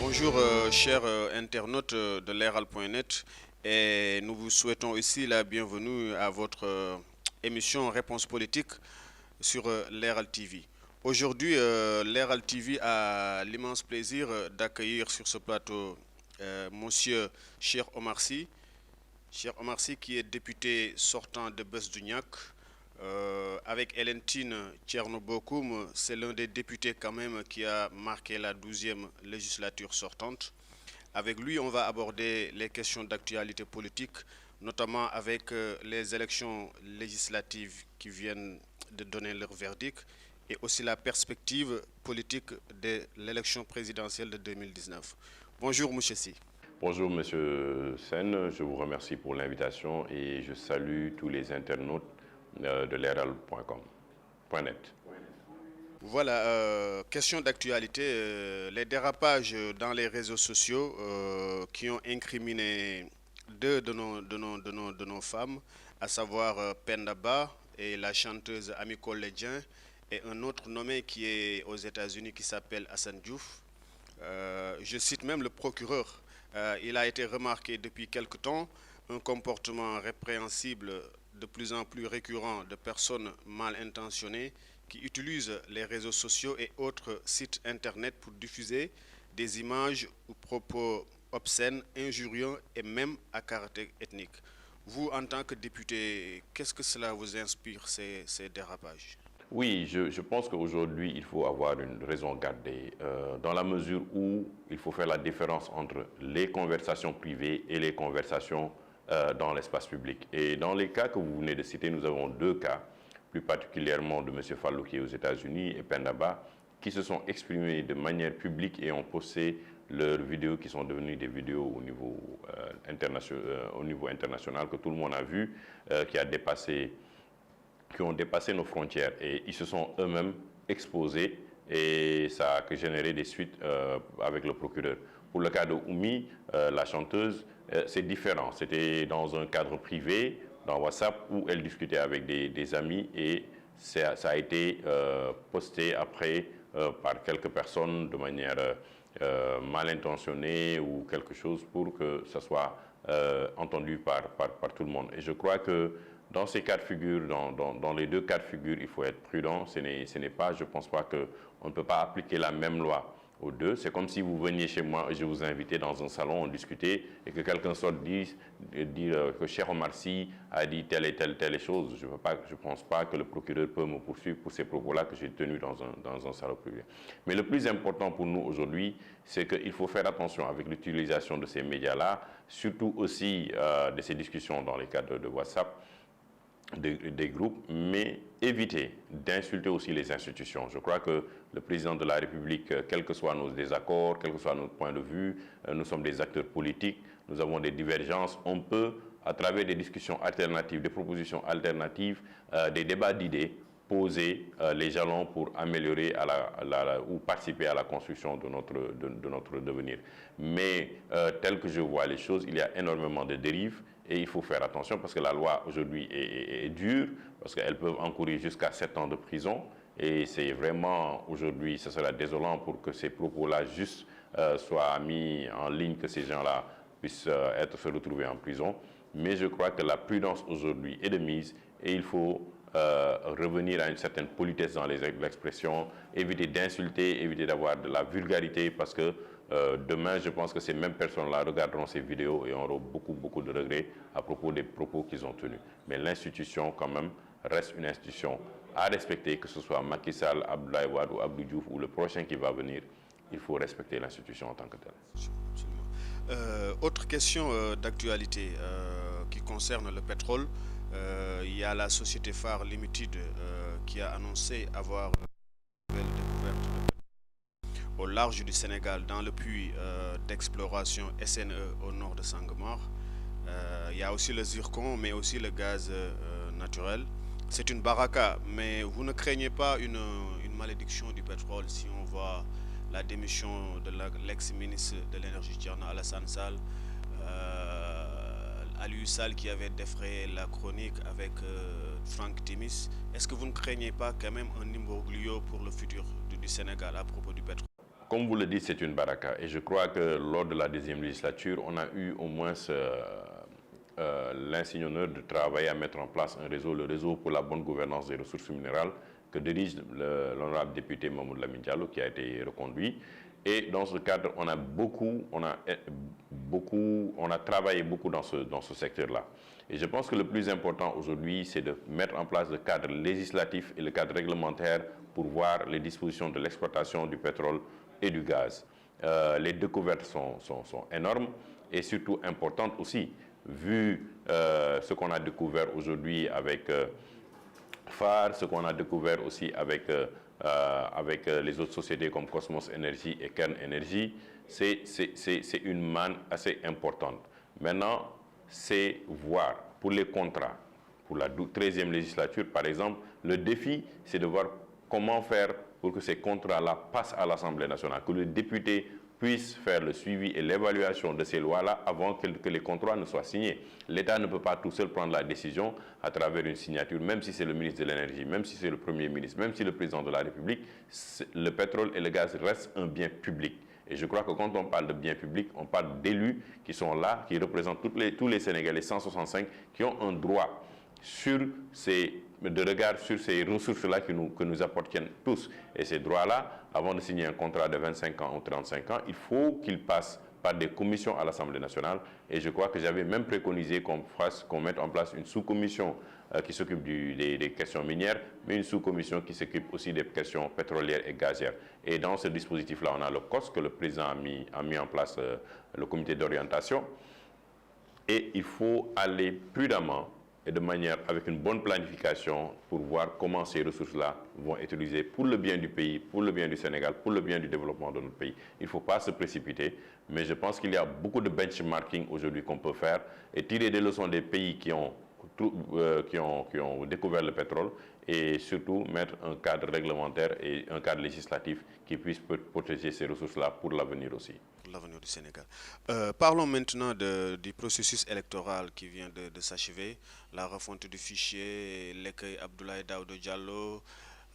Bonjour chers internautes de l'Herald.net et nous vous souhaitons aussi la bienvenue à votre émission Réponse politique sur l'Herald TV. Aujourd'hui, l'Herald TV a l'immense plaisir d'accueillir sur ce plateau Monsieur Cheikh Omar Sy. Cheikh Omar Sy qui est député sortant de Besduniak. Avec Elentine Tchernobokoum, c'est l'un des députés quand même qui a marqué la 12e législature sortante. Avec lui, on va aborder les questions d'actualité politique, notamment avec les élections législatives qui viennent de donner leur verdict et aussi la perspective politique de l'élection présidentielle de 2019. Bonjour, M. Sy. Bonjour Monsieur Sen, je vous remercie pour l'invitation et je salue tous les internautes de l'Herald.net. Voilà, question d'actualité, les dérapages dans les réseaux sociaux qui ont incriminé deux de nos femmes, à savoir Penda Bah et la chanteuse Ami Collé Dieng, et un autre nommé qui est aux États-Unis qui s'appelle Assane Diouf. Je cite même le procureur. Il a été remarqué depuis quelque temps un comportement répréhensible de plus en plus récurrent de personnes mal intentionnées qui utilisent les réseaux sociaux et autres sites internet pour diffuser des images ou propos obscènes, injurieux et même à caractère ethnique. Vous, en tant que député, qu'est-ce que cela vous inspire, ces dérapages? Oui, je pense qu'aujourd'hui, il faut avoir une raison gardée, dans la mesure où il faut faire la différence entre les conversations privées et les conversations dans l'espace public. Et dans les cas que vous venez de citer, nous avons deux cas, plus particulièrement de M. Fallou qui est aux États-Unis et Penda Bah, qui se sont exprimés de manière publique et ont posté leurs vidéos qui sont devenues des vidéos au niveau, international que tout le monde a vu, qui ont dépassé nos frontières et ils se sont eux-mêmes exposés et ça a généré des suites avec le procureur. Pour le cas de Oumi, la chanteuse, c'est différent. C'était dans un cadre privé, dans WhatsApp, où elle discutait avec des amis et ça a été posté après par quelques personnes de manière mal intentionnée ou quelque chose pour que ça soit entendu par tout le monde. Et je crois que dans ces cas de figure, dans les deux cas de figure, il faut être prudent. Je ne pense pas qu'on ne peut pas appliquer la même loi aux deux. C'est comme si vous veniez chez moi et je vous invitais dans un salon, on discutait et que quelqu'un sorte dire que Cheikh Omar Sy a dit telle et telle chose. Je ne pense pas que le procureur peut me poursuivre pour ces propos-là que j'ai tenus dans un salon privé. Mais le plus important pour nous aujourd'hui, c'est qu'il faut faire attention avec l'utilisation de ces médias-là, surtout aussi de ces discussions dans les cadres de WhatsApp, des groupes, mais éviter d'insulter aussi les institutions. Je crois que le président de la République, quels que soient nos désaccords, quel que soit notre point de vue, nous sommes des acteurs politiques, nous avons des divergences, on peut, à travers des discussions alternatives, des propositions alternatives, des débats d'idées, poser les jalons pour améliorer ou participer à la construction de notre devenir. Mais tel que je vois les choses, il y a énormément de dérives et il faut faire attention parce que la loi aujourd'hui est dure, parce qu'elles peuvent encourir jusqu'à 7 ans de prison et c'est vraiment aujourd'hui, ce sera désolant pour que ces propos-là juste soient mis en ligne, que ces gens-là puissent se retrouver en prison. Mais je crois que la prudence aujourd'hui est de mise et il faut revenir à une certaine politesse dans l'expression, éviter d'insulter, éviter d'avoir de la vulgarité parce que demain, je pense que ces mêmes personnes-là regarderont ces vidéos et auront beaucoup de regrets à propos des propos qu'ils ont tenus. Mais l'institution, quand même, reste une institution à respecter, que ce soit Macky Sall, Abdoulaye Wade ou Abdou Diouf ou le prochain qui va venir. Il faut respecter l'institution en tant que telle. Autre question d'actualité qui concerne le pétrole. Il y a la société Phare Limited qui a annoncé avoir une nouvelle découverte au large du Sénégal dans le puits d'exploration SNE au nord de Sangomar. Il y a aussi le zircon mais aussi le gaz naturel. C'est une baraka, mais vous ne craignez pas une malédiction du pétrole si on voit la démission de l'ex-ministre de l'énergie Thierno Alassane Sall, Aliou Sall qui avait défrayé la chronique avec Franck Timis. Est-ce que vous ne craignez pas quand même un imbroglio pour le futur du Sénégal à propos du pétrole? comme vous le dites, c'est une baraka. Et je crois que lors de la deuxième législature, on a eu au moins l'insigne honneur de travailler à mettre en place un réseau, le réseau pour la bonne gouvernance des ressources minérales, que dirige l'honorable député Mamoud Lamine Diallo, qui a été reconduit. Et dans ce cadre, on a travaillé beaucoup dans ce secteur-là. Et je pense que le plus important aujourd'hui, c'est de mettre en place le cadre législatif et le cadre réglementaire pour voir les dispositions de l'exploitation du pétrole et du gaz. Les découvertes sont énormes et surtout importantes aussi, vu ce qu'on a découvert aujourd'hui avec Phare, ce qu'on a découvert aussi avec les autres sociétés comme Cosmos Energy et Kern Energy. C'est une manne assez importante. Maintenant, c'est voir pour les contrats, pour la 13e législature par exemple, le défi c'est de voir comment faire pour que ces contrats-là passent à l'Assemblée nationale, que le député puisse faire le suivi et l'évaluation de ces lois-là avant que les contrats ne soient signés. L'État ne peut pas tout seul prendre la décision à travers une signature, même si c'est le ministre de l'Énergie, même si c'est le Premier ministre, même si le président de la République. Le pétrole et le gaz restent un bien public. Et je crois que quand on parle de bien public, on parle d'élus qui sont là, qui représentent tous les Sénégalais, 165, qui ont un droit de regard sur ces ressources-là que nous appartiennent tous. Et ces droits-là, avant de signer un contrat de 25 ans ou 35 ans, il faut qu'ils passent par des commissions à l'Assemblée nationale. Et je crois que j'avais même préconisé qu'on mette en place une sous-commission qui s'occupe des questions minières, mais une sous-commission qui s'occupe aussi des questions pétrolières et gazières. Et dans ce dispositif-là, on a le COS que le président a mis en place, le comité d'orientation. Et il faut aller prudemment et de manière avec une bonne planification pour voir comment ces ressources-là vont être utilisées pour le bien du pays, pour le bien du Sénégal, pour le bien du développement de notre pays. Il ne faut pas se précipiter, mais je pense qu'il y a beaucoup de benchmarking aujourd'hui qu'on peut faire et tirer des leçons des pays qui ont découvert le pétrole et surtout mettre un cadre réglementaire et un cadre législatif qui puisse protéger ces ressources-là pour l'avenir aussi. Pour l'avenir du Sénégal. Parlons maintenant du processus électoral qui vient de s'achever, la refonte du fichier, l'écueil Abdoulaye Daouda Diallo,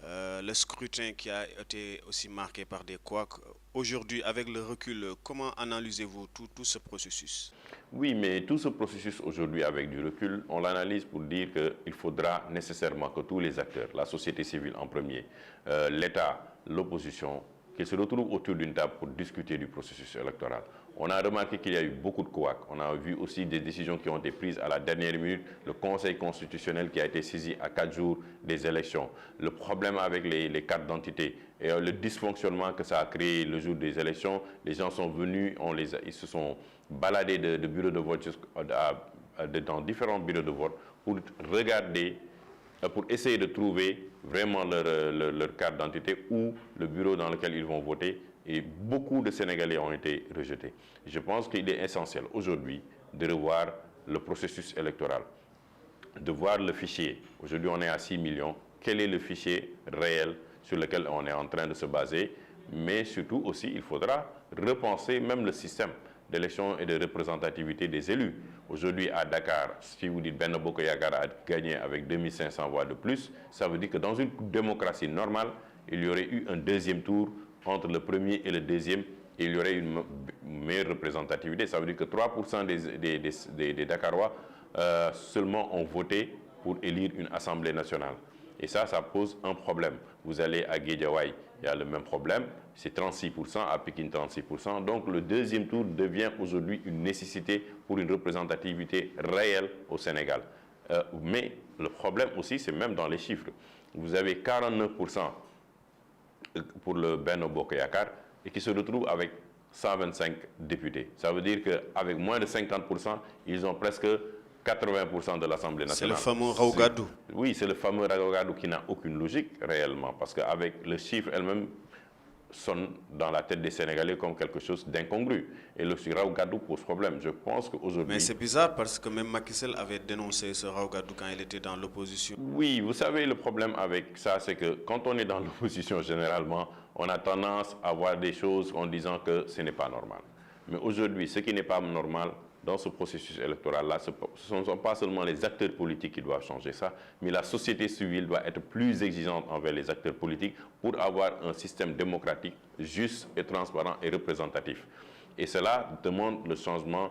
le scrutin qui a été aussi marqué par des couacs. Aujourd'hui, avec le recul, comment analysez-vous tout ce processus? Oui, mais tout ce processus aujourd'hui, avec du recul, on l'analyse pour dire qu'il faudra nécessairement que tous les acteurs, la société civile en premier, l'État, l'opposition, qu'ils se retrouvent autour d'une table pour discuter du processus électoral. On a remarqué qu'il y a eu beaucoup de couacs. On a vu aussi des décisions qui ont été prises à la dernière minute. Le Conseil constitutionnel qui a été saisi à 4 jours des élections. Le problème avec les cartes d'identité et le dysfonctionnement que ça a créé le jour des élections. Les gens sont venus, ils se sont baladés de bureaux de vote dans différents bureaux de vote pour regarder, pour essayer de trouver vraiment leur carte d'identité ou le bureau dans lequel ils vont voter. Et beaucoup de Sénégalais ont été rejetés. Je pense qu'il est essentiel aujourd'hui de revoir le processus électoral, de voir le fichier. Aujourd'hui, on est à 6 millions. Quel est le fichier réel sur lequel on est en train de se baser? Mais surtout aussi, il faudra repenser même le système d'élection et de représentativité des élus. Aujourd'hui, à Dakar, si vous dites Benno Bokk Yakaar a gagné avec 2500 voix de plus, ça veut dire que dans une démocratie normale, il y aurait eu un deuxième tour entre le premier et le deuxième, et il y aurait une meilleure représentativité. Ça veut dire que 3% des Dakarois seulement ont voté pour élire une Assemblée nationale. Et ça pose un problème. Vous allez à Guédiawaye, il y a le même problème, c'est 36%, à Pékin 36%. Donc le deuxième tour devient aujourd'hui une nécessité pour une représentativité réelle au Sénégal. Mais le problème aussi, c'est même dans les chiffres. Vous avez 49% pour le Benno Bokk Yakaar et qui se retrouve avec 125 députés. Ça veut dire qu'avec moins de 50%, ils ont presque 80% de l'Assemblée nationale. C'est le fameux Raw Gadou. Oui, c'est le fameux Raw Gadou qui n'a aucune logique réellement, parce qu'avec le chiffre elle-même sonne dans la tête des Sénégalais comme quelque chose d'incongru. Et le Raw Gadou pose problème. Je pense qu'aujourd'hui... Mais c'est bizarre parce que même Macky Sall avait dénoncé ce Raw Gadou quand il était dans l'opposition. Oui, vous savez, le problème avec ça, c'est que quand on est dans l'opposition, généralement, on a tendance à voir des choses en disant que ce n'est pas normal. Mais aujourd'hui, ce qui n'est pas normal, dans ce processus électoral-là, ce ne sont pas seulement les acteurs politiques qui doivent changer ça, mais la société civile doit être plus exigeante envers les acteurs politiques pour avoir un système démocratique juste et transparent et représentatif. Et cela demande le changement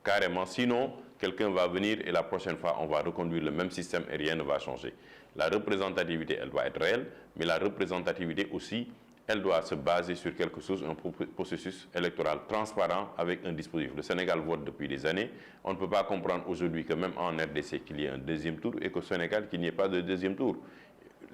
carrément, sinon quelqu'un va venir et la prochaine fois on va reconduire le même système et rien ne va changer. La représentativité, elle doit être réelle, mais la représentativité aussi, elle doit se baser sur quelque chose, un processus électoral transparent avec un dispositif. Le Sénégal vote depuis des années. On ne peut pas comprendre aujourd'hui que même en RDC qu'il y ait un deuxième tour et qu'au Sénégal qu'il n'y ait pas de deuxième tour.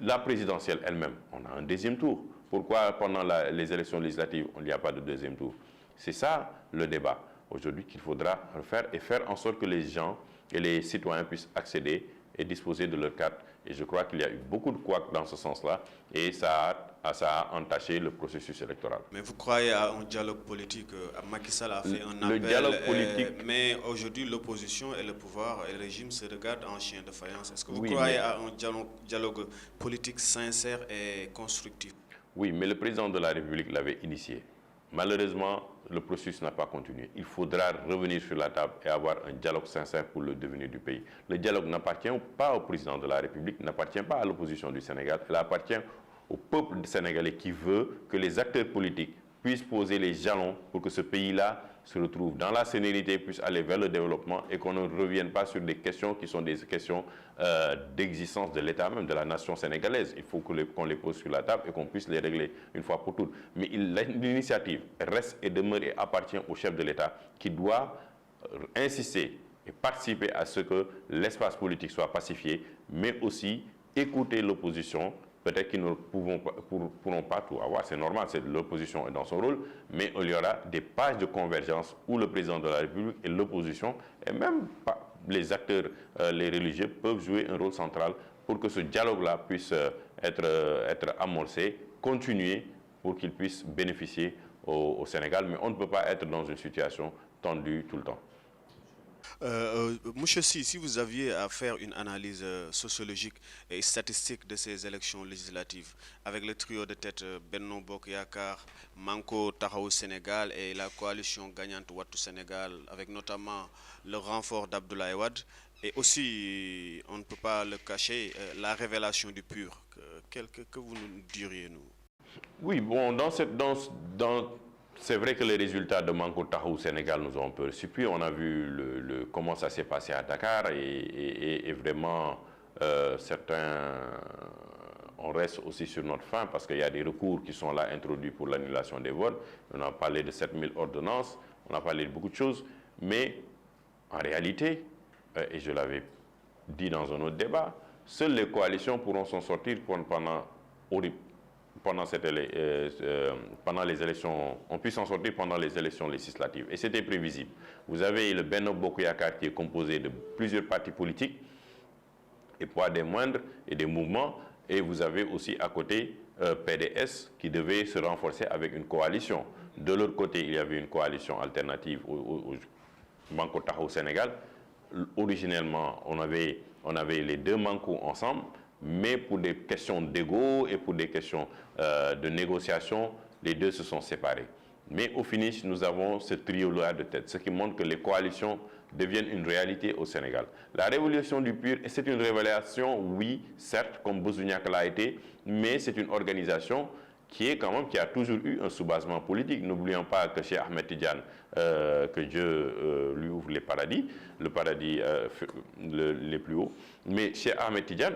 La présidentielle elle-même, on a un deuxième tour. Pourquoi pendant les élections législatives, il n'y a pas de deuxième tour? C'est ça le débat aujourd'hui qu'il faudra faire et faire en sorte que les gens et les citoyens puissent accéder et disposer de leur carte. Et je crois qu'il y a eu beaucoup de couacs dans ce sens-là et ça a entaché le processus électoral. Mais vous croyez à un dialogue politique? Macky Sall a fait un appel, le dialogue politique, mais aujourd'hui l'opposition et le pouvoir et le régime se regardent en chien de faïence. Est-ce que vous oui, croyez à un dialogue politique sincère et constructif? Oui, mais le président de la République l'avait initié. Malheureusement, le processus n'a pas continué. Il faudra revenir sur la table et avoir un dialogue sincère pour le devenir du pays. Le dialogue n'appartient pas au président de la République, n'appartient pas à l'opposition du Sénégal, il appartient au peuple sénégalais qui veut que les acteurs politiques puissent poser les jalons pour que ce pays-là se retrouve dans la sérénité, puisse aller vers le développement et qu'on ne revienne pas sur des questions qui sont des questions d'existence de l'État même, de la nation sénégalaise. Il faut qu'on les pose sur la table et qu'on puisse les régler une fois pour toutes. Mais l'initiative reste et demeure et appartient au chef de l'État qui doit insister et participer à ce que l'espace politique soit pacifié, mais aussi écouter l'opposition. Peut-être qu'ils ne pourront pas tout avoir, c'est normal, l'opposition est dans son rôle, mais il y aura des pages de convergence où le président de la République et l'opposition, et même les acteurs, les religieux, peuvent jouer un rôle central pour que ce dialogue-là puisse être amorcé, continuer, pour qu'il puisse bénéficier au Sénégal. Mais on ne peut pas être dans une situation tendue tout le temps. Monsieur si vous aviez à faire une analyse sociologique et statistique de ces élections législatives, avec le trio de tête Benno Bokk Yakaar, Manko Taxawu Sénégal et la coalition gagnante Wattu Sénégal, avec notamment le renfort d'Abdoulaye Wade, et aussi, on ne peut pas le cacher, la révélation du PUR, que vous nous diriez, nous? Oui, bon, c'est vrai que les résultats de Manko Taxawu Sénégal nous ont un peu surpris. On a vu comment ça s'est passé à Dakar et vraiment certains, on reste aussi sur notre faim parce qu'il y a des recours qui sont là introduits pour l'annulation des votes. On a parlé de 7000 ordonnances, on a parlé de beaucoup de choses, mais en réalité, et je l'avais dit dans un autre débat, seules les coalitions pourront s'en sortir pendant les élections, on puisse s'en sortir pendant les élections législatives. Et c'était prévisible. Vous avez le Benno Bokk Yakaar qui est composé de plusieurs partis politiques, et pas des moindres, et des mouvements. Et vous avez aussi à côté PDS qui devait se renforcer avec une coalition. De l'autre côté, il y avait une coalition alternative au Manko Taxawu Sénégal. Originellement, on avait les deux Manko ensemble. Mais pour des questions d'ego et pour des questions de négociation, les deux se sont séparés. Mais au finish, nous avons ce trio-là de tête, ce qui montre que les coalitions deviennent une réalité au Sénégal. La révolution du PUR, c'est une révélation, oui, certes, comme Bouzouniac l'a été, mais c'est une organisation qui a toujours eu un sous-basement politique. N'oublions pas que chez Ahmed Tidjane, que Dieu lui ouvre les paradis les plus hauts, mais chez Ahmed Tidjane,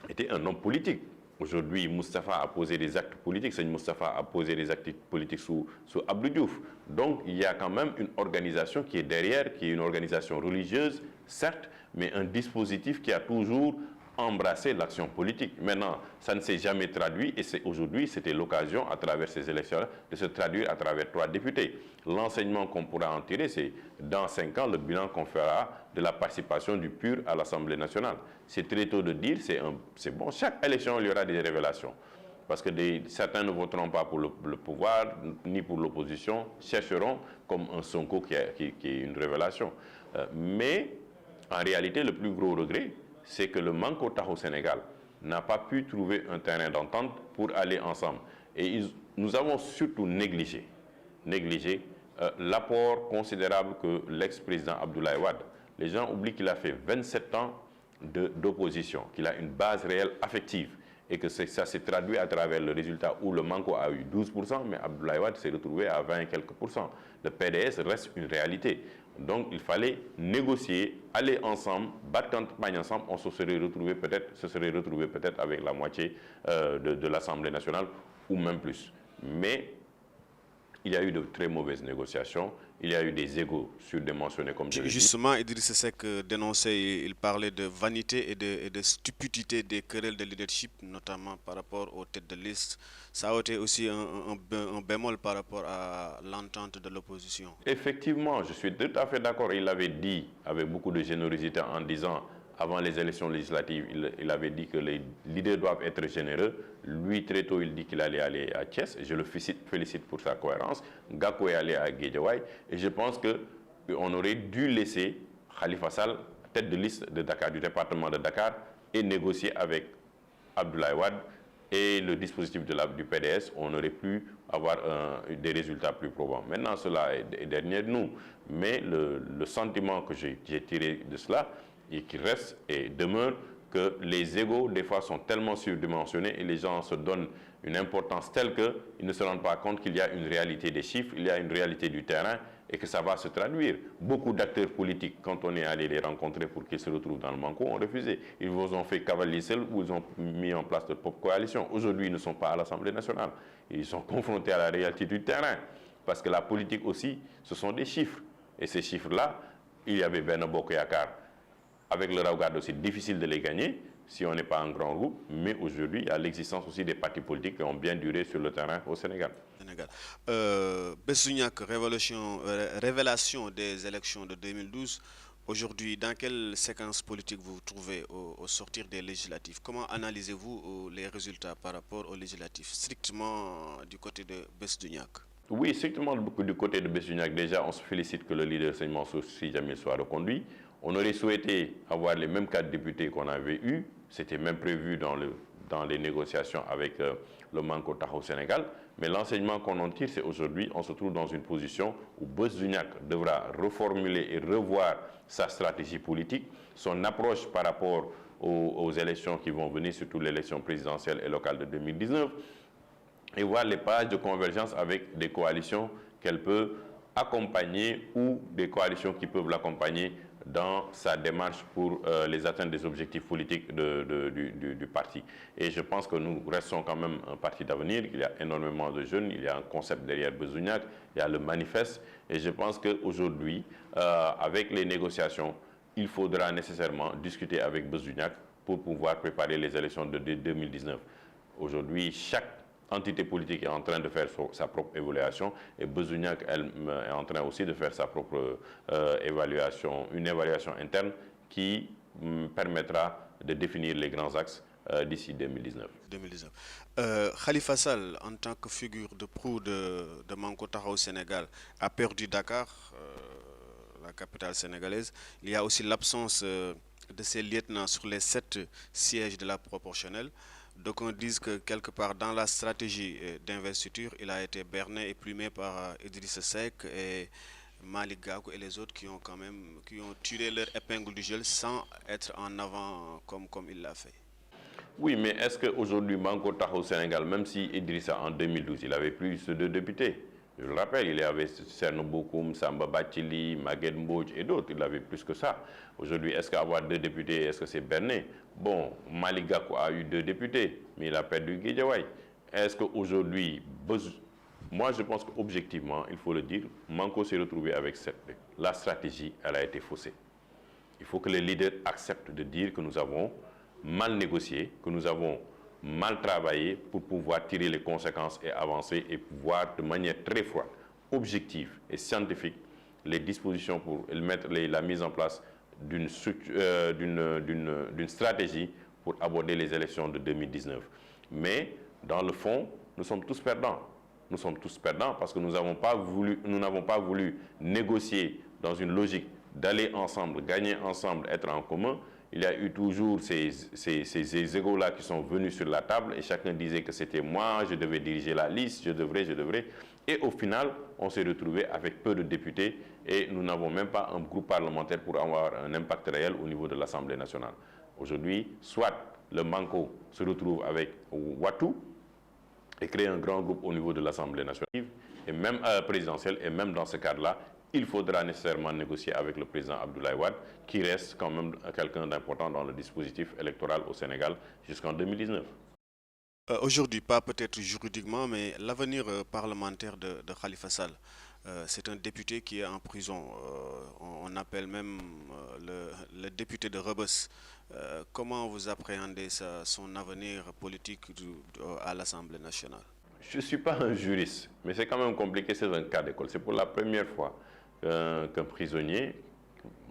était un homme politique. Aujourd'hui, Moustapha a posé des actes politiques. Seigne Moustapha a posé des actes politiques sous Abdou Diouf. Donc, il y a quand même une organisation qui est derrière, qui est une organisation religieuse, certes, mais un dispositif qui a toujours embrasser l'action politique. Maintenant, ça ne s'est jamais traduit et aujourd'hui, c'était l'occasion, à travers ces élections, de se traduire à travers 3 députés. L'enseignement qu'on pourra en tirer, c'est dans 5 ans, le bilan qu'on fera de la participation du PUR à l'Assemblée nationale. C'est très tôt de dire, c'est bon, chaque élection, il y aura des révélations. Parce que certains ne voteront pas pour le pouvoir, ni pour l'opposition, chercheront comme un Sonko qui est une révélation. Mais, en réalité, le plus gros regret, c'est que le Manko Taxawu Sénégal n'a pas pu trouver un terrain d'entente pour aller ensemble. Et nous avons surtout négligé l'apport considérable que l'ex-président Abdoulaye Wade, les gens oublient qu'il a fait 27 ans d'opposition, qu'il a une base réelle affective et que ça s'est traduit à travers le résultat où le Manko a eu 12%, mais Abdoulaye Wade s'est retrouvé à 20 et quelques %. Le PDS reste une réalité. Donc il fallait négocier, aller ensemble, battre campagne ensemble, on se serait retrouvé peut-être avec la moitié de l'Assemblée nationale ou même plus. Mais il y a eu de très mauvaises négociations, il y a eu des égos surdimensionnés comme je l'ai dit. Justement, Idriss Seck dénonçait, il parlait de vanité et de stupidité des querelles de leadership, notamment par rapport aux têtes de liste. Ça a été aussi un bémol par rapport à l'entente de l'opposition. Effectivement, je suis tout à fait d'accord. Il avait dit avec beaucoup de générosité en disant, avant les élections législatives, il avait dit que les leaders doivent être généreux. Lui, très tôt, il dit qu'il allait aller à Thiès. Je le félicite pour sa cohérence. Gakou est allé à Guédiawaye. Et je pense qu'on aurait dû laisser Khalifa Sall, tête de liste de Dakar, du département de Dakar, et négocier avec Abdoulaye Wade et le dispositif du PDS. On aurait pu avoir des résultats plus probants. Maintenant, cela est derrière nous. Mais le sentiment que j'ai tiré de cela, et qui reste et demeure, que les égos, des fois, sont tellement surdimensionnés et les gens se donnent une importance telle qu'ils ne se rendent pas compte qu'il y a une réalité des chiffres, il y a une réalité du terrain et que ça va se traduire. Beaucoup d'acteurs politiques, quand on est allé les rencontrer pour qu'ils se retrouvent dans le Manko, ont refusé. Ils vous ont fait cavalier seul ou ils ont mis en place de propres coalitions. Aujourd'hui, ils ne sont pas à l'Assemblée nationale. Ils sont confrontés à la réalité du terrain. Parce que la politique aussi, ce sont des chiffres. Et ces chiffres-là, il y avait Benno Bokk Yakaar. Avec le Rawgad aussi, difficile de les gagner si on n'est pas un grand groupe. Mais aujourd'hui, il y a l'existence aussi des partis politiques qui ont bien duré sur le terrain au Sénégal. Bessouniak, révélation des élections de 2012. Aujourd'hui, dans quelle séquence politique vous vous trouvez au sortir des législatives? Comment analysez-vous les résultats par rapport aux législatives, strictement du côté de Bessouniak? Oui, strictement du côté de Bessouniak, déjà, on se félicite que le leader Seyni Mansour Sy Djamil soit reconduit. On aurait souhaité avoir les mêmes 4 députés qu'on avait eus. C'était même prévu dans les négociations avec le Manko Taxawu Sénégal. Mais l'enseignement qu'on en tire, c'est aujourd'hui, on se trouve dans une position où Bessouniak devra reformuler et revoir sa stratégie politique, son approche par rapport aux élections qui vont venir, surtout l'élection présidentielle et locale de 2019, et voir les pages de convergence avec des coalitions qu'elle peut accompagner ou des coalitions qui peuvent l'accompagner dans sa démarche pour les atteindre des objectifs politiques du parti. Et je pense que nous restons quand même un parti d'avenir, il y a énormément de jeunes, il y a un concept derrière Bessouniak, il y a le manifeste, et je pense qu'aujourd'hui, avec les négociations, il faudra nécessairement discuter avec Bessouniak pour pouvoir préparer les élections de 2019. Aujourd'hui, chaque entité politique est en train de faire sa propre évaluation et Bessouniak est en train aussi de faire sa propre évaluation, une évaluation interne qui permettra de définir les grands axes d'ici 2019. Khalifa Sall, en tant que figure de proue de Manko Taxawu Sénégal, a perdu Dakar, la capitale sénégalaise. Il y a aussi l'absence de ses lieutenants sur les 7 sièges de la proportionnelle. Donc on dit que quelque part dans la stratégie d'investiture, il a été berné et plumé par Idriss Seck et Malick Gakou et les autres qui ont tiré leur épingle du jeu sans être en avant comme il l'a fait. Oui, mais est-ce qu'aujourd'hui, Manko Taxawu Sénégal, même si Idrissa en 2012, il avait plus de 2 députés, je le rappelle, il y avait Serno Bokoum, Samba Bathily, Maguette Mbodj et d'autres, il avait plus que ça. Aujourd'hui, est-ce qu'avoir 2 députés, est-ce que c'est berné? Bon, Malick Gakou a eu 2 députés, mais il a perdu Guédiawaye. Est-ce qu'aujourd'hui, moi je pense qu'objectivement, il faut le dire, Manko s'est retrouvé avec la stratégie, elle a été faussée. Il faut que les leaders acceptent de dire que nous avons mal négocié, que nous avons mal travaillé pour pouvoir tirer les conséquences et avancer et pouvoir de manière très froide, objective et scientifique les dispositions pour mettre la mise en place d'une stratégie pour aborder les élections de 2019. Mais dans le fond, nous sommes tous perdants. Nous sommes tous perdants parce que nous n'avons pas voulu négocier dans une logique d'aller ensemble, gagner ensemble, être en commun. il y a eu toujours ces égos-là qui sont venus sur la table et chacun disait que c'était moi, je devais diriger la liste, je devrais. Et au final, on s'est retrouvé avec peu de députés et nous n'avons même pas un groupe parlementaire pour avoir un impact réel au niveau de l'Assemblée nationale. Aujourd'hui, soit le Manko se retrouve avec Ouattou et crée un grand groupe au niveau de l'Assemblée nationale et même présidentielle, et même dans ce cadre-là, il faudra nécessairement négocier avec le président Abdoulaye Wade, qui reste quand même quelqu'un d'important dans le dispositif électoral au Sénégal jusqu'en 2019. Aujourd'hui, pas peut-être juridiquement, mais l'avenir parlementaire de Khalifa Sall. C'est un député qui est en prison. On appelle même le député de Rebus. Comment vous appréhendez son avenir politique à l'Assemblée nationale? Je ne suis pas un juriste, mais c'est quand même compliqué, c'est un cas d'école. C'est pour la première fois qu'un prisonnier,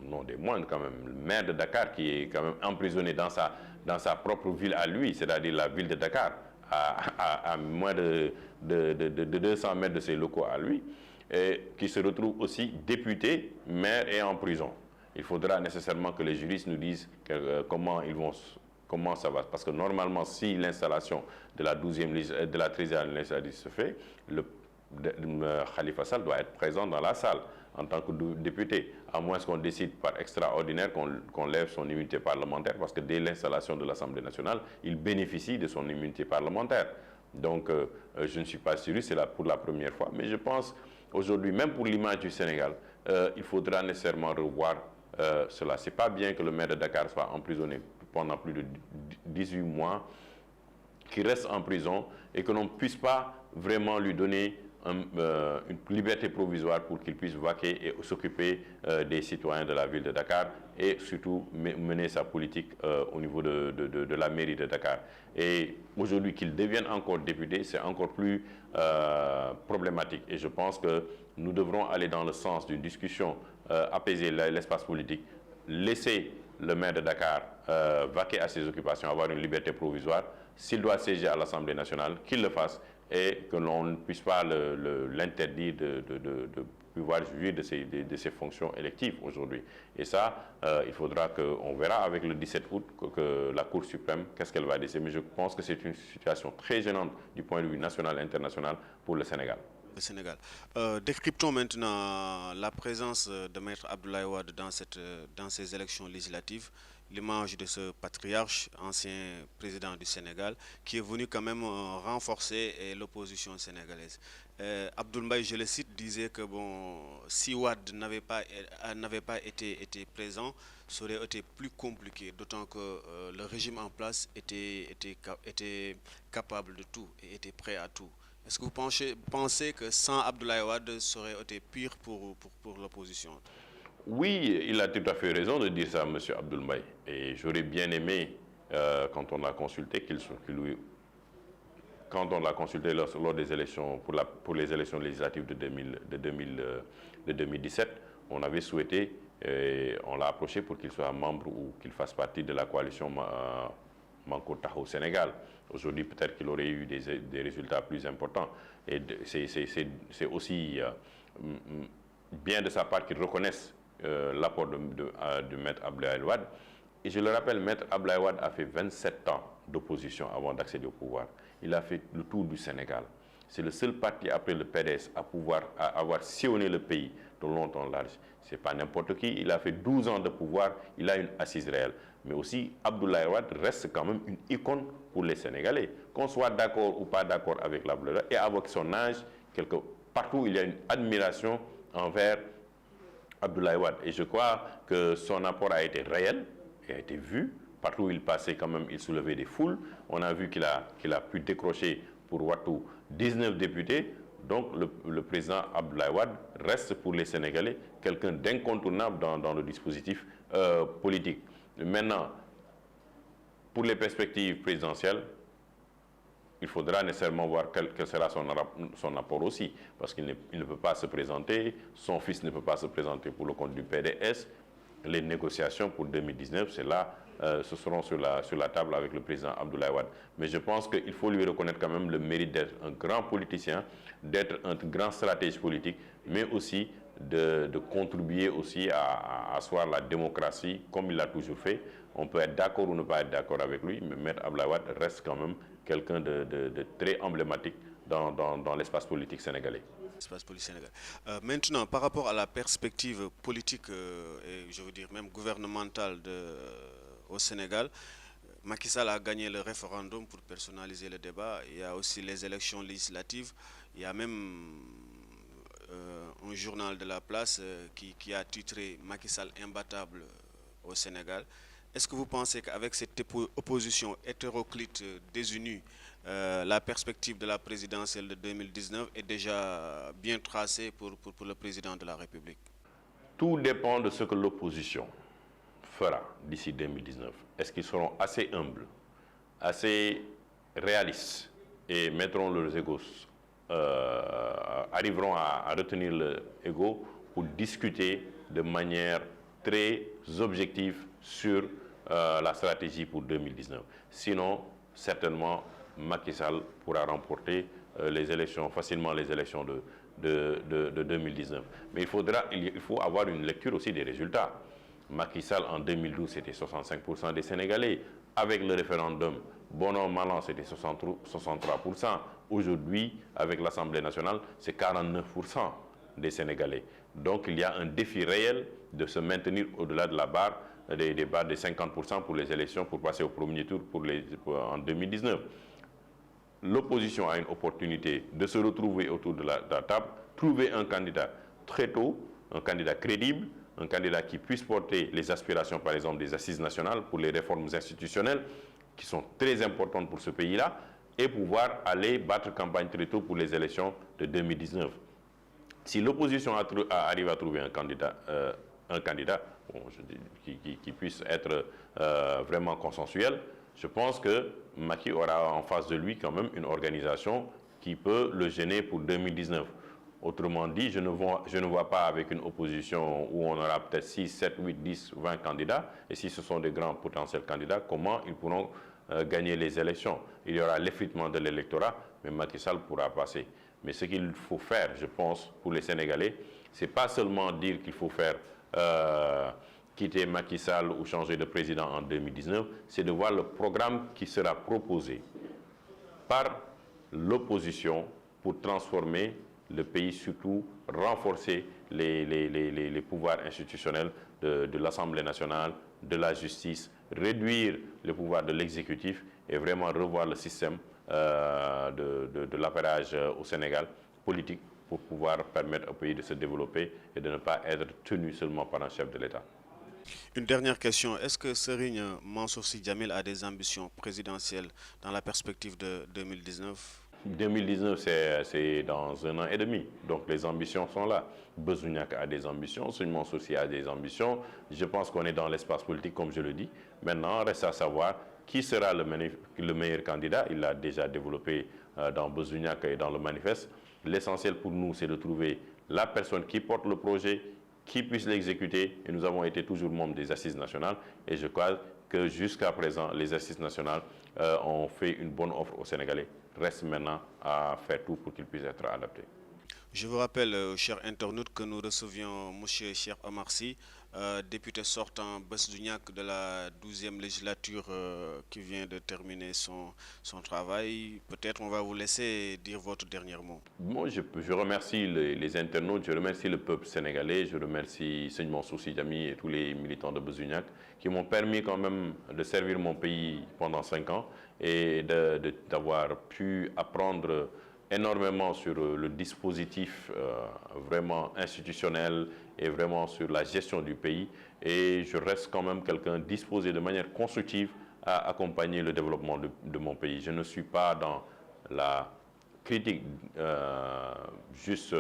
non des moindres quand même, le maire de Dakar qui est quand même emprisonné dans sa propre ville à lui, c'est-à-dire la ville de Dakar, à moins de 200 mètres de ses locaux à lui, et qui se retrouve aussi député, maire et en prison. Il faudra nécessairement que les juristes nous disent comment ça va. Parce que normalement, si l'installation de la 13e législature se fait, Khalifa Sall doit être présent dans la salle en tant que député, à moins qu'on décide par extraordinaire qu'on lève son immunité parlementaire, parce que dès l'installation de l'Assemblée nationale, il bénéficie de son immunité parlementaire. Donc, je ne suis pas sûr, c'est là pour la première fois, mais je pense aujourd'hui, même pour l'image du Sénégal, il faudra nécessairement revoir cela. Ce n'est pas bien que le maire de Dakar soit emprisonné pendant plus de 18 mois, qu'il reste en prison et que l'on ne puisse pas vraiment lui donner une liberté provisoire pour qu'il puisse vaquer et s'occuper des citoyens de la ville de Dakar et surtout mener sa politique au niveau de la mairie de Dakar. Et aujourd'hui, qu'il devienne encore député, c'est encore plus problématique. Et je pense que nous devrons aller dans le sens d'une discussion, apaiser l'espace politique, laisser le maire de Dakar vaquer à ses occupations, avoir une liberté provisoire. S'il doit siéger à l'Assemblée nationale, qu'il le fasse et que l'on ne puisse pas l'interdire de pouvoir jouir de ses fonctions électives aujourd'hui. Et ça, il faudra qu'on verra avec le 17 août que la Cour suprême, qu'est-ce qu'elle va décider. Mais je pense que c'est une situation très gênante du point de vue national et international pour le Sénégal. Décryptons maintenant la présence de Maître Abdoulaye Wade dans ces élections législatives, l'image de ce patriarche, ancien président du Sénégal, qui est venu quand même renforcer l'opposition sénégalaise. Abdoul Mbaye, je le cite, disait que bon, si Wade n'avait pas été présent, ça aurait été plus compliqué, d'autant que le régime en place était capable de tout et était prêt à tout. Est-ce que vous pensez que sans Abdoulaye Wade, ça aurait été pire pour l'opposition? Oui, il a tout à fait raison de dire ça, M. Abdoul Mbaye. Et j'aurais bien aimé, quand on l'a consulté, quand on l'a consulté lors des élections, pour les élections législatives de 2017, on avait souhaité, on l'a approché pour qu'il soit membre ou qu'il fasse partie de la coalition Manko Taxawu Sénégal. Aujourd'hui, peut-être qu'il aurait eu des résultats plus importants. Et c'est aussi bien de sa part qu'il reconnaisse l'apport de Maître Abdoulaye Wade. Et je le rappelle, Maître Abdoulaye Wade a fait 27 ans d'opposition avant d'accéder au pouvoir. Il a fait le tour du Sénégal. C'est le seul parti après le PDS à avoir sillonné le pays de long en large. Ce n'est pas n'importe qui. Il a fait 12 ans de pouvoir. Il a une assise réelle. Mais aussi, Abdoulaye Wade reste quand même une icône pour les Sénégalais. Qu'on soit d'accord ou pas d'accord avec l'Abdoulaye Wade, et avec son âge, partout il y a une admiration envers Abdoulaye Wade. Et je crois que son apport a été réel, et a été vu. Partout où il passait, quand même, il soulevait des foules. On a vu qu'il a pu décrocher pour Ouattou 19 députés. Donc le président Abdoulaye Wade reste pour les Sénégalais quelqu'un d'incontournable dans le dispositif politique. Maintenant, pour les perspectives présidentielles, il faudra nécessairement voir quel sera son apport aussi, parce qu'il ne peut pas se présenter, son fils ne peut pas se présenter pour le compte du PDS. Les négociations pour 2019, c'est là, ce seront sur la table avec le président Abdoulaye Wade. Mais je pense qu'il faut lui reconnaître quand même le mérite d'être un grand politicien, d'être un grand stratège politique, mais aussi de contribuer aussi à asseoir la démocratie comme il l'a toujours fait. On peut être d'accord ou ne pas être d'accord avec lui, mais Maître Abdoulaye Wade reste quand même quelqu'un de très emblématique dans l'espace politique sénégalais. Maintenant, par rapport à la perspective politique et je veux dire même gouvernementale au Sénégal, Macky Sall a gagné le référendum pour personnaliser le débat. Il y a aussi les élections législatives. Il y a même un journal de la place qui a titré Macky Sall imbattable au Sénégal. Est-ce que vous pensez qu'avec cette opposition hétéroclite désunie, la perspective de la présidentielle de 2019 est déjà bien tracée pour le président de la République? Tout dépend de ce que l'opposition fera d'ici 2019. Est-ce qu'ils seront assez humbles, assez réalistes et mettront leurs égos, arriveront à retenir leur ego pour discuter de manière très objective sur la stratégie pour 2019. Sinon, certainement, Macky Sall pourra remporter facilement les élections de 2019. Mais il faut avoir une lecture aussi des résultats. Macky Sall, en 2012, c'était 65% des Sénégalais. Avec le référendum, bon an, mal an, c'était 63%. Aujourd'hui, avec l'Assemblée nationale, c'est 49% des Sénégalais. Donc, il y a un défi réel de se maintenir au-delà de la barre, des barres de 50% pour les élections, pour passer au premier tour en 2019. L'opposition a une opportunité de se retrouver autour de la table, trouver un candidat très tôt, un candidat crédible, un candidat qui puisse porter les aspirations, par exemple, des assises nationales pour les réformes institutionnelles qui sont très importantes pour ce pays-là et pouvoir aller battre campagne très tôt pour les élections de 2019. Si l'opposition arrive à trouver un candidat bon, qui puisse être vraiment consensuel, je pense que Macky aura en face de lui quand même une organisation qui peut le gêner pour 2019. Autrement dit, je ne vois pas avec une opposition où on aura peut-être 6, 7, 8, 10, 20 candidats, et si ce sont des grands potentiels candidats, comment ils pourront gagner les élections. Il y aura l'effritement de l'électorat, mais Macky Sall pourra passer. Mais ce qu'il faut faire, je pense, pour les Sénégalais, c'est pas seulement dire qu'il faut faire quitter Macky Sall ou changer de président en 2019, c'est de voir le programme qui sera proposé par l'opposition pour transformer le pays, surtout renforcer les pouvoirs institutionnels de l'Assemblée nationale, de la justice, réduire les pouvoirs de l'exécutif et vraiment revoir le système de l'appareillage au Sénégal politique pour pouvoir permettre au pays de se développer et de ne pas être tenu seulement par un chef de l'État. Une dernière question. Est-ce que Serigne Mansour Sy Djamil a des ambitions présidentielles dans la perspective de 2019? 2019, c'est dans 1 an et demi. Donc les ambitions sont là. Bezouniac a des ambitions, Serigne Mansour Sy a des ambitions. Je pense qu'on est dans l'espace politique, comme je le dis. Maintenant, reste à savoir qui sera le meilleur candidat. Il l'a déjà développé dans Bezouniac et dans le manifeste. L'essentiel pour nous, c'est de trouver la personne qui porte le projet, qui puisse l'exécuter. Et nous avons été toujours membres des assises nationales. Et je crois que jusqu'à présent, les assises nationales ont fait une bonne offre aux Sénégalais. Reste maintenant à faire tout pour qu'ils puissent être adaptés. Je vous rappelle, chers internautes, que nous recevions M. Cheikh Omar Sy, député sortant Beuzuniac de la 12e législature qui vient de terminer son travail. Peut-être on va vous laisser dire votre dernier mot. Moi, je remercie les internautes, je remercie le peuple sénégalais, je remercie Serigne Mansour Sy Djamil et tous les militants de Beuzuniac qui m'ont permis quand même de servir mon pays pendant 5 ans et d'avoir pu apprendre énormément sur le dispositif vraiment institutionnel et vraiment sur la gestion du pays. Et je reste quand même quelqu'un disposé de manière constructive à accompagner le développement de mon pays. Je ne suis pas dans la critique juste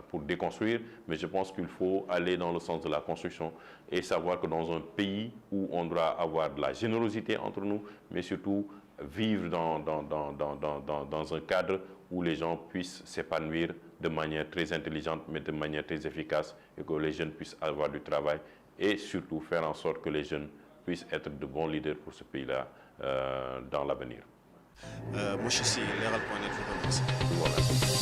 pour déconstruire, mais je pense qu'il faut aller dans le sens de la construction et savoir que dans un pays où on doit avoir de la générosité entre nous, mais surtout vivre dans un cadre où les gens puissent s'épanouir de manière très intelligente, mais de manière très efficace, et que les jeunes puissent avoir du travail, et surtout faire en sorte que les jeunes puissent être de bons leaders pour ce pays-là dans l'avenir. Monsieur Sy, Leral.net vous remercie. Voilà.